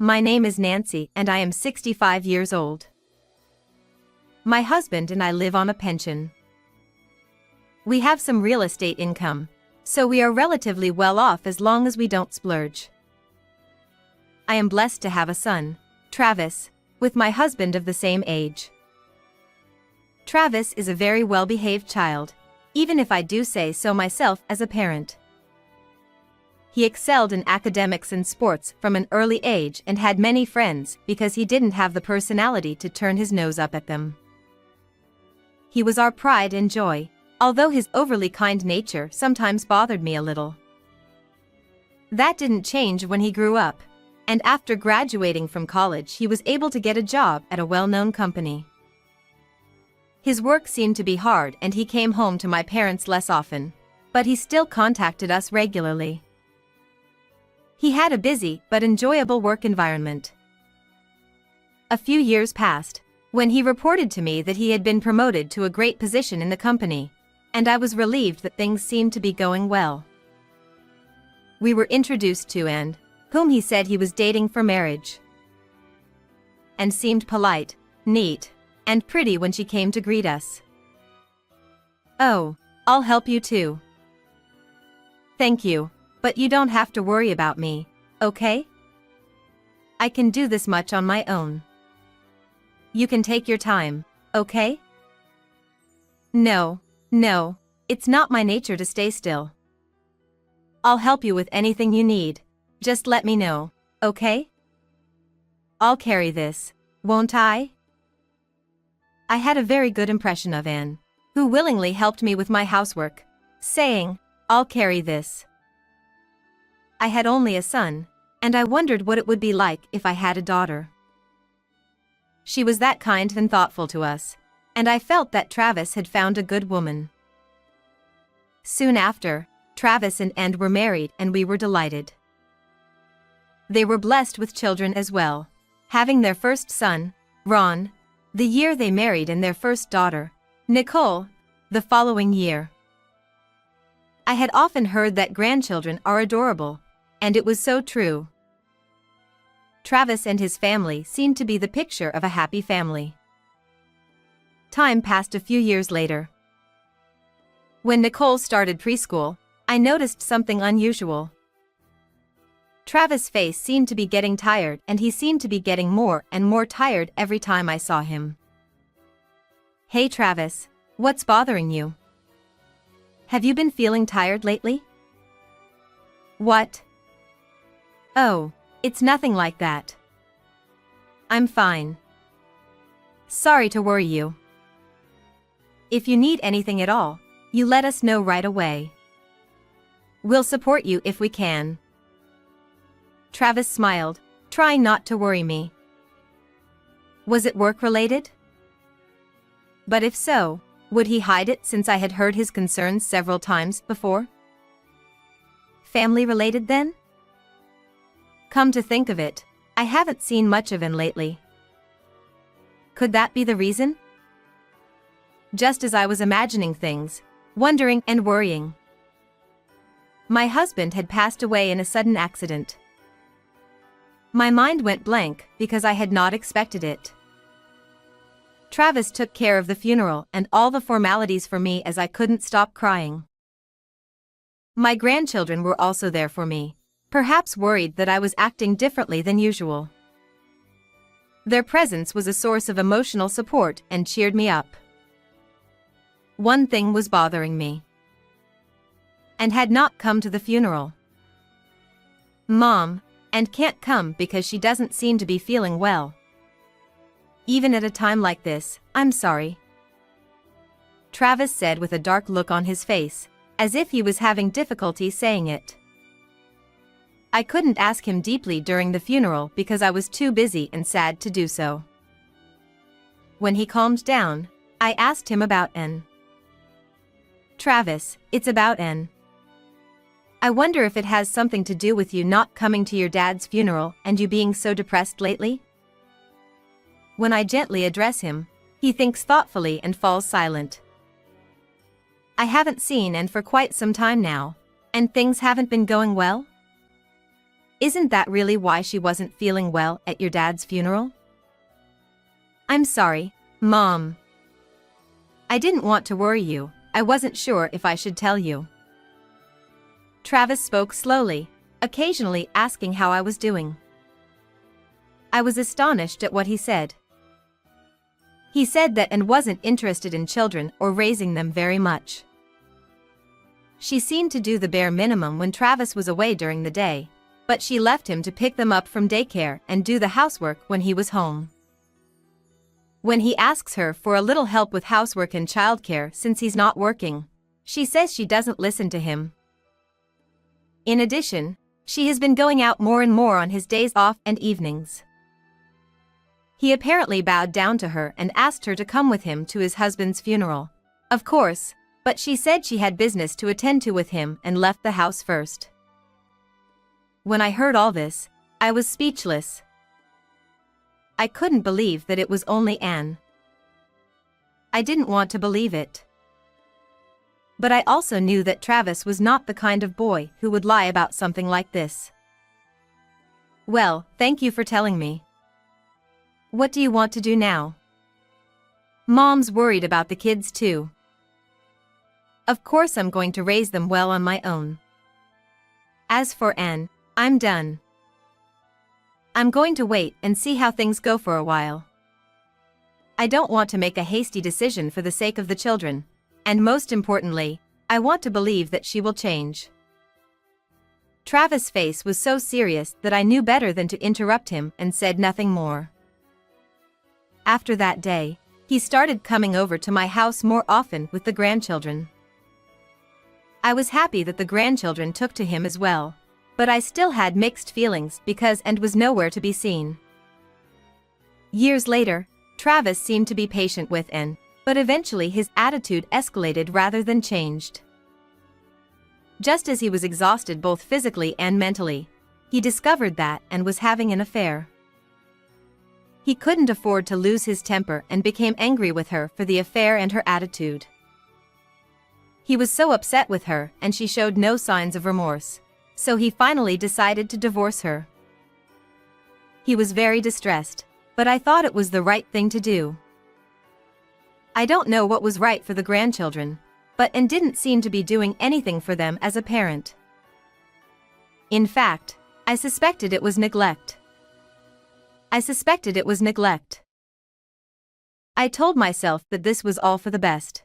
My name is Nancy and I am 65 years old. My husband and I live on a pension. We have some real estate income, so we are relatively well off as long as we don't splurge. I am blessed to have a son, Travis, with my husband of the same age. Travis is a very well-behaved child, even if I do say so myself as a parent. He excelled in academics and sports from an early age and had many friends because he didn't have the personality to turn his nose up at them. He was our pride and joy, although his overly kind nature sometimes bothered me a little. That didn't change when he grew up, and after graduating from college he was able to get a job at a well-known company. His work seemed to be hard and he came home to my parents less often, but he still contacted us regularly. He had a busy but enjoyable work environment. A few years passed, when he reported to me that he had been promoted to a great position in the company, and I was relieved that things seemed to be going well. We were introduced to Anne, whom he said he was dating for marriage, and seemed polite, neat, and pretty when she came to greet us. "Oh, I'll help you too." "Thank you, but you don't have to worry about me, okay? I can do this much on my own. You can take your time, okay?" No, it's not my nature to stay still. "I'll help you with anything you need, just let me know, okay? I'll carry this, won't I?" I had a very good impression of Anne, who willingly helped me with my housework, saying, "I'll carry this." I had only a son, and I wondered what it would be like if I had a daughter. She was that kind and thoughtful to us, and I felt that Travis had found a good woman. Soon after, Travis and Anne were married and we were delighted. They were blessed with children as well, having their first son, Ron, the year they married, and their first daughter, Nicole, the following year. I had often heard that grandchildren are adorable, and it was so true. Travis and his family seemed to be the picture of a happy family. Time passed a few years later. When Nicole started preschool, I noticed something unusual. Travis' face seemed to be getting tired and he seemed to be getting more and more tired every time I saw him. "Hey Travis, what's bothering you? Have you been feeling tired lately?" "What? Oh, it's nothing like that. I'm fine. Sorry to worry you. If you need anything at all, you let us know right away. We'll support you if we can." Travis smiled, trying not to worry me. Was it work-related? But if so, would he hide it since I had heard his concerns several times before? Family-related then? Come to think of it, I haven't seen much of him lately. Could that be the reason? Just as I was imagining things, wondering and worrying, my husband had passed away in a sudden accident. My mind went blank because I had not expected it. Travis took care of the funeral and all the formalities for me as I couldn't stop crying. My grandchildren were also there for me, perhaps worried that I was acting differently than usual. Their presence was a source of emotional support and cheered me up. One thing was bothering me, and had not come to the funeral. Mom, and can't come because she doesn't seem to be feeling well. Even at a time like this, I'm sorry. Travis said with a dark look on his face, as if he was having difficulty saying it. I couldn't ask him deeply during the funeral because I was too busy and sad to do so. When he calmed down, I asked him about Anne. "Travis, it's about Anne. I wonder if it has something to do with you not coming to your dad's funeral and you being so depressed lately?" When I gently address him, he thinks thoughtfully and falls silent. I haven't seen Anne for quite some time now, and things haven't been going well. Isn't that really why she wasn't feeling well at your dad's funeral? I'm sorry, Mom. I didn't want to worry you. I wasn't sure if I should tell you. Travis spoke slowly, occasionally asking how I was doing. I was astonished at what he said. He said that Anne wasn't interested in children or raising them very much. She seemed to do the bare minimum when Travis was away during the day, but she left him to pick them up from daycare and do the housework when he was home. When he asks her for a little help with housework and childcare since he's not working, she says she doesn't listen to him. In addition, she has been going out more and more on his days off and evenings. He apparently bowed down to her and asked her to come with him to his husband's funeral. Of course, but she said she had business to attend to with him and left the house first. When I heard all this, I was speechless. I couldn't believe that it was only Anne. I didn't want to believe it. But I also knew that Travis was not the kind of boy who would lie about something like this. Well, thank you for telling me. What do you want to do now? Mom's worried about the kids too. Of course I'm going to raise them well on my own. As for Anne, I'm done. I'm going to wait and see how things go for a while. I don't want to make a hasty decision for the sake of the children, and most importantly, I want to believe that she will change. Travis' face was so serious that I knew better than to interrupt him and said nothing more. After that day, he started coming over to my house more often with the grandchildren. I was happy that the grandchildren took to him as well, but I still had mixed feelings because Anne was nowhere to be seen. Years later, Travis seemed to be patient with Anne, but eventually his attitude escalated rather than changed. Just as he was exhausted both physically and mentally, he discovered that Anne was having an affair. He couldn't afford to lose his temper and became angry with her for the affair and her attitude. He was so upset with her and she showed no signs of remorse, so he finally decided to divorce her. He was very distressed, but I thought it was the right thing to do. I don't know what was right for the grandchildren, but Anne didn't seem to be doing anything for them as a parent. In fact, I suspected it was neglect. I told myself that this was all for the best.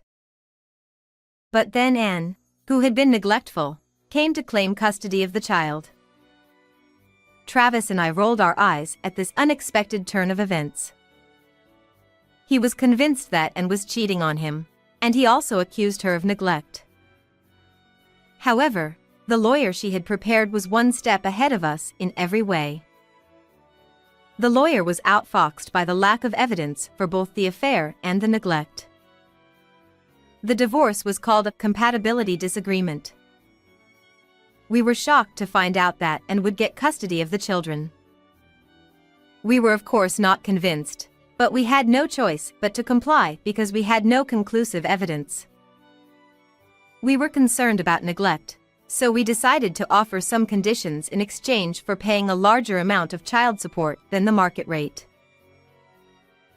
But then Anne, who had been neglectful, came to claim custody of the child. Travis and I rolled our eyes at this unexpected turn of events. He was convinced that Anne was cheating on him, and he also accused her of neglect. However, the lawyer she had prepared was one step ahead of us in every way. The lawyer was outfoxed by the lack of evidence for both the affair and the neglect. The divorce was called a compatibility disagreement. We were shocked to find out that Anne would get custody of the children. We were of course not convinced, but we had no choice but to comply because we had no conclusive evidence. We were concerned about neglect, so we decided to offer some conditions in exchange for paying a larger amount of child support than the market rate.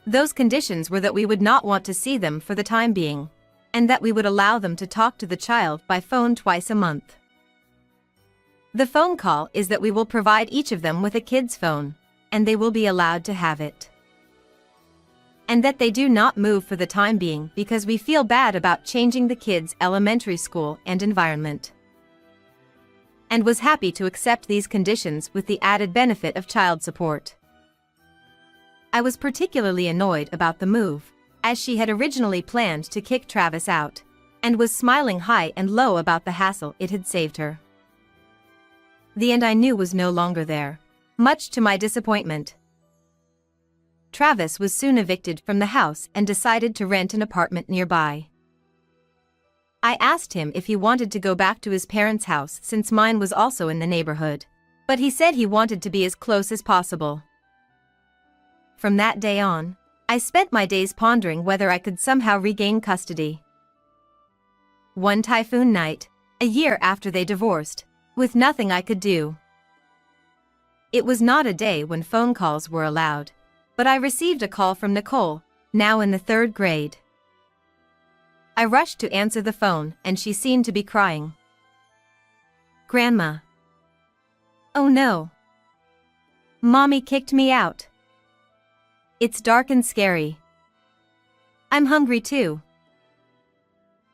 Those conditions were that we would not want to see them for the time being, and that we would allow them to talk to the child by phone twice a month. The phone call is that we will provide each of them with a kid's phone, and they will be allowed to have it. And that they do not move for the time being because we feel bad about changing the kids' elementary school and environment. And was happy to accept these conditions with the added benefit of child support. I was particularly annoyed about the move, as she had originally planned to kick Travis out, and was smiling high and low about the hassle it had saved her. The end I knew was no longer there, much to my disappointment. Travis was soon evicted from the house and decided to rent an apartment nearby. I asked him if he wanted to go back to his parents' house since mine was also in the neighborhood, but he said he wanted to be as close as possible. From that day on, I spent my days pondering whether I could somehow regain custody. One typhoon night, a year after they divorced, with nothing I could do, It was not a day when phone calls were allowed, but I received a call from Nicole, now in the 3rd grade. I rushed to answer the phone and she seemed to be crying. "Grandma. Oh no. Mommy kicked me out. It's dark and scary. I'm hungry too."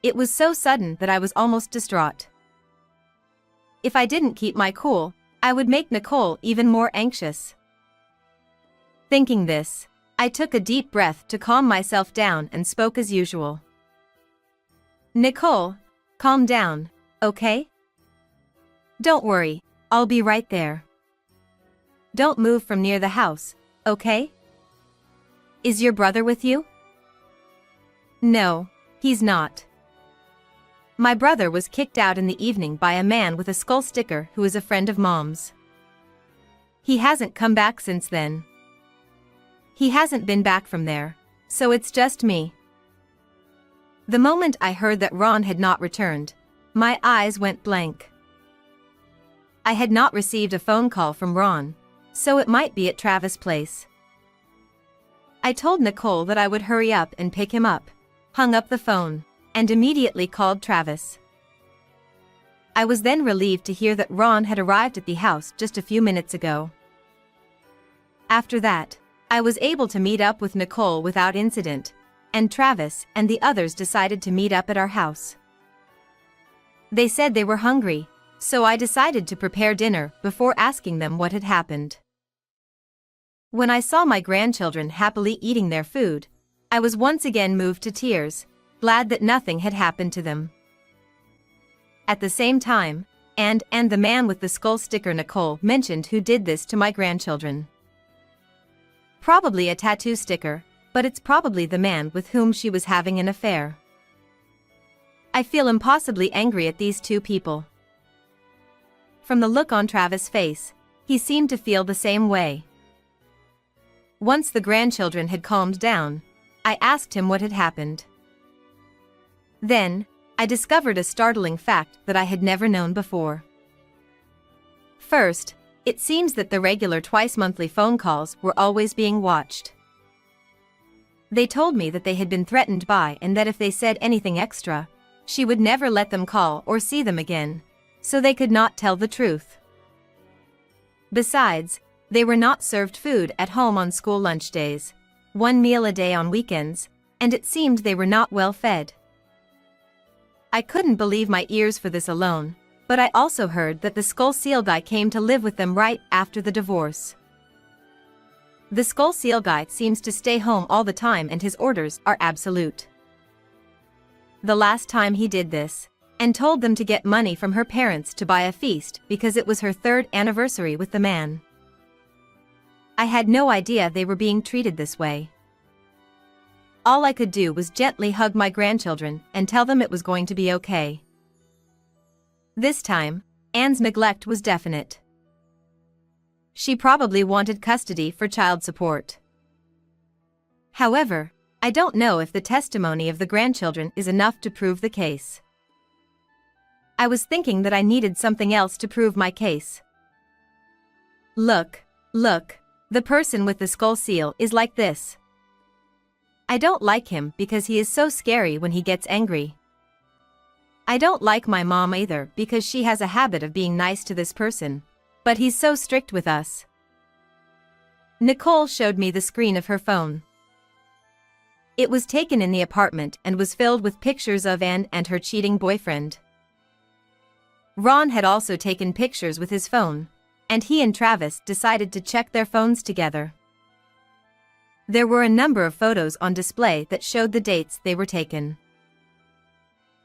It was so sudden that I was almost distraught. If I didn't keep my cool, I would make Nicole even more anxious. Thinking this, I took a deep breath to calm myself down and spoke as usual. "Nicole, calm down, okay? Don't worry, I'll be right there. Don't move from near the house, okay? Is your brother with you?" "No, he's not. My brother was kicked out in the evening by a man with a skull sticker who is a friend of Mom's. He hasn't come back since then. He hasn't been back from there, so it's just me." The moment I heard that Ron had not returned, my eyes went blank. I had not received a phone call from Ron, so it might be at Travis' place. I told Nicole that I would hurry up and pick him up, hung up the phone, and immediately called Travis. I was then relieved to hear that Ron had arrived at the house just a few minutes ago. After that, I was able to meet up with Nicole without incident, and Travis and the others decided to meet up at our house. They said they were hungry, so I decided to prepare dinner before asking them what had happened. When I saw my grandchildren happily eating their food, I was once again moved to tears, glad that nothing had happened to them. At the same time, and the man with the skull sticker Nicole mentioned who did this to my grandchildren. Probably a tattoo sticker, but it's probably the man with whom she was having an affair. I feel impossibly angry at these two people. From the look on Travis' face, he seemed to feel the same way. Once the grandchildren had calmed down, I asked him what had happened. Then, I discovered a startling fact that I had never known before. First, it seems that the regular twice-monthly phone calls were always being watched. They told me that they had been threatened by and that if they said anything extra, she would never let them call or see them again, so they could not tell the truth. Besides, they were not served food at home on school lunch days, 1 meal a day on weekends, and it seemed they were not well fed. I couldn't believe my ears for this alone, but I also heard that the Skull Seal guy came to live with them right after the divorce. The Skull Seal guy seems to stay home all the time and his orders are absolute. The last time he did this, and told them to get money from her parents to buy a feast because it was her 3rd anniversary with the man. I had no idea they were being treated this way. All I could do was gently hug my grandchildren and tell them it was going to be okay. This time, Anne's neglect was definite. She probably wanted custody for child support. However, I don't know if the testimony of the grandchildren is enough to prove the case. I was thinking that I needed something else to prove my case. Look, the person with the skull seal is like this. I don't like him because he is so scary when he gets angry. I don't like my mom either because she has a habit of being nice to this person, but he's so strict with us. Nicole showed me the screen of her phone. It was taken in the apartment and was filled with pictures of Anne and her cheating boyfriend. Ron had also taken pictures with his phone, and he and Travis decided to check their phones together. There were a number of photos on display that showed the dates they were taken.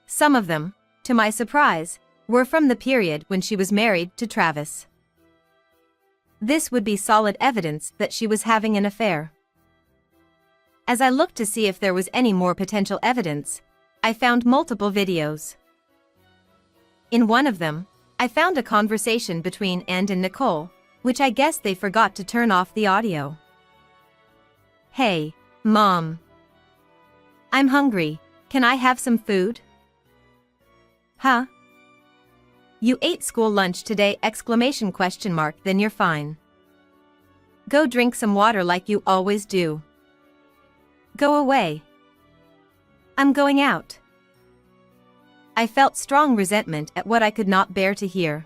Some of them, to my surprise, were from the period when she was married to Travis. This would be solid evidence that she was having an affair. As I looked to see if there was any more potential evidence, I found multiple videos. In one of them, I found a conversation between Anne and Nicole, which I guess they forgot to turn off the audio. "Hey, Mom. I'm hungry, can I have some food?" "Huh? You ate school lunch today? Then you're fine. Go drink some water like you always do. Go away. I'm going out. I felt strong resentment at what I could not bear to hear.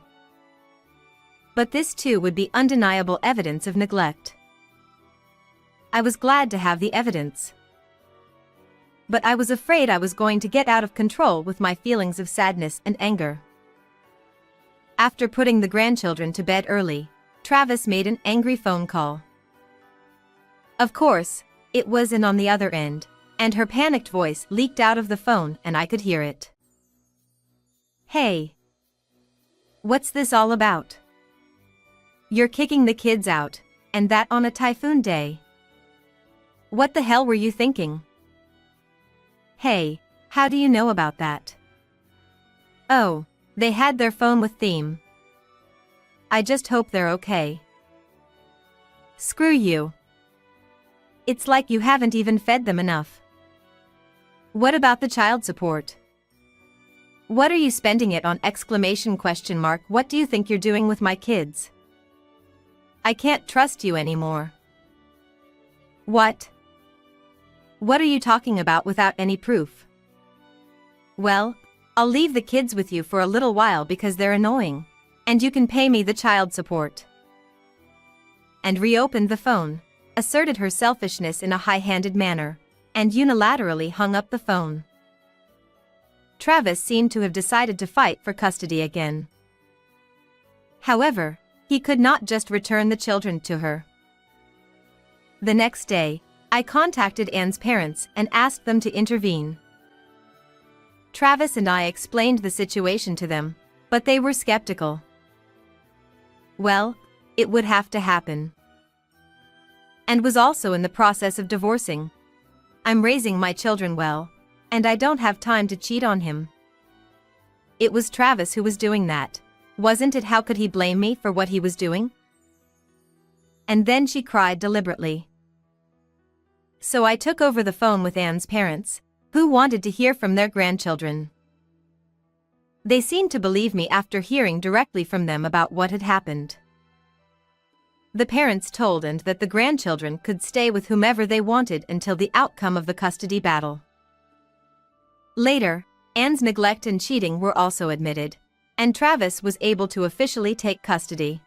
But this too would be undeniable evidence of neglect. I was glad to have the evidence. But I was afraid I was going to get out of control with my feelings of sadness and anger. After putting the grandchildren to bed early, Travis made an angry phone call. Of course, it was Ann on the other end, and her panicked voice leaked out of the phone and I could hear it. Hey. What's this all about? You're kicking the kids out, and that on a typhoon day. What the hell were you thinking? Hey, how do you know about that? Oh, they had their phone with theme. I just hope they're okay. Screw you. It's like you haven't even fed them enough. What about the child support? What are you spending it on? What do you think you're doing with my kids? I can't trust you anymore. What? What are you talking about without any proof? Well, I'll leave the kids with you for a little while because they're annoying, and you can pay me the child support. And reopened the phone, asserted her selfishness in a high-handed manner, and unilaterally hung up the phone. Travis seemed to have decided to fight for custody again. However, he could not just return the children to her. The next day, I contacted Ann's parents and asked them to intervene. Travis and I explained the situation to them, but they were skeptical. Well, it would have to happen. And was also in the process of divorcing. I'm raising my children well, and I don't have time to cheat on him. It was Travis who was doing that, wasn't it? How could he blame me for what he was doing? And then she cried deliberately. So I took over the phone with Ann's parents, who wanted to hear from their grandchildren. They seemed to believe me after hearing directly from them about what had happened. The parents told Ann that the grandchildren could stay with whomever they wanted until the outcome of the custody battle. Later, Ann's neglect and cheating were also admitted, and Travis was able to officially take custody.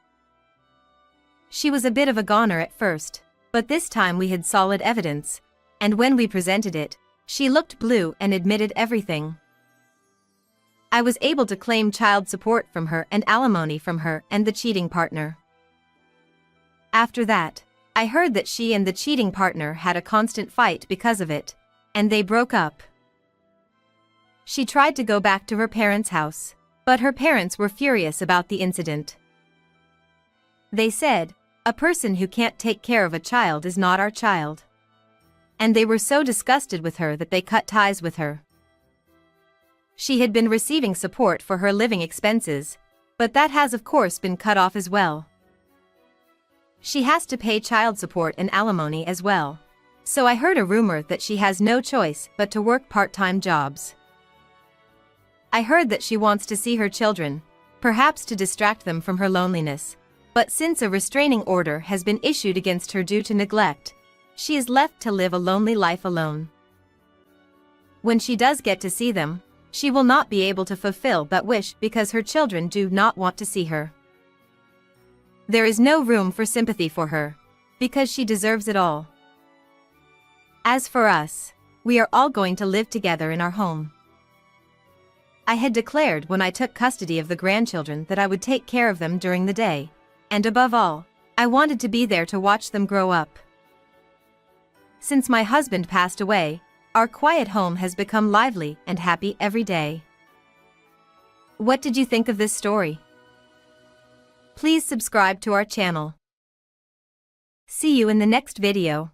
She was a bit of a goner at first, but this time we had solid evidence, and when we presented it, she looked blue and admitted everything. I was able to claim child support from her and alimony from her and the cheating partner. After that, I heard that she and the cheating partner had a constant fight because of it, and they broke up. She tried to go back to her parents' house, but her parents were furious about the incident. They said, "A person who can't take care of a child is not our child." And they were so disgusted with her that they cut ties with her. She had been receiving support for her living expenses, but that has of course been cut off as well. She has to pay child support and alimony as well. So I heard a rumor that she has no choice but to work part-time jobs. I heard that she wants to see her children, perhaps to distract them from her loneliness, but since a restraining order has been issued against her due to neglect, she is left to live a lonely life alone. When she does get to see them, she will not be able to fulfill that wish because her children do not want to see her. There is no room for sympathy for her, because she deserves it all. As for us, we are all going to live together in our home. I had declared when I took custody of the grandchildren that I would take care of them during the day, and above all, I wanted to be there to watch them grow up. Since my husband passed away, our quiet home has become lively and happy every day. What did you think of this story? Please subscribe to our channel. See you in the next video.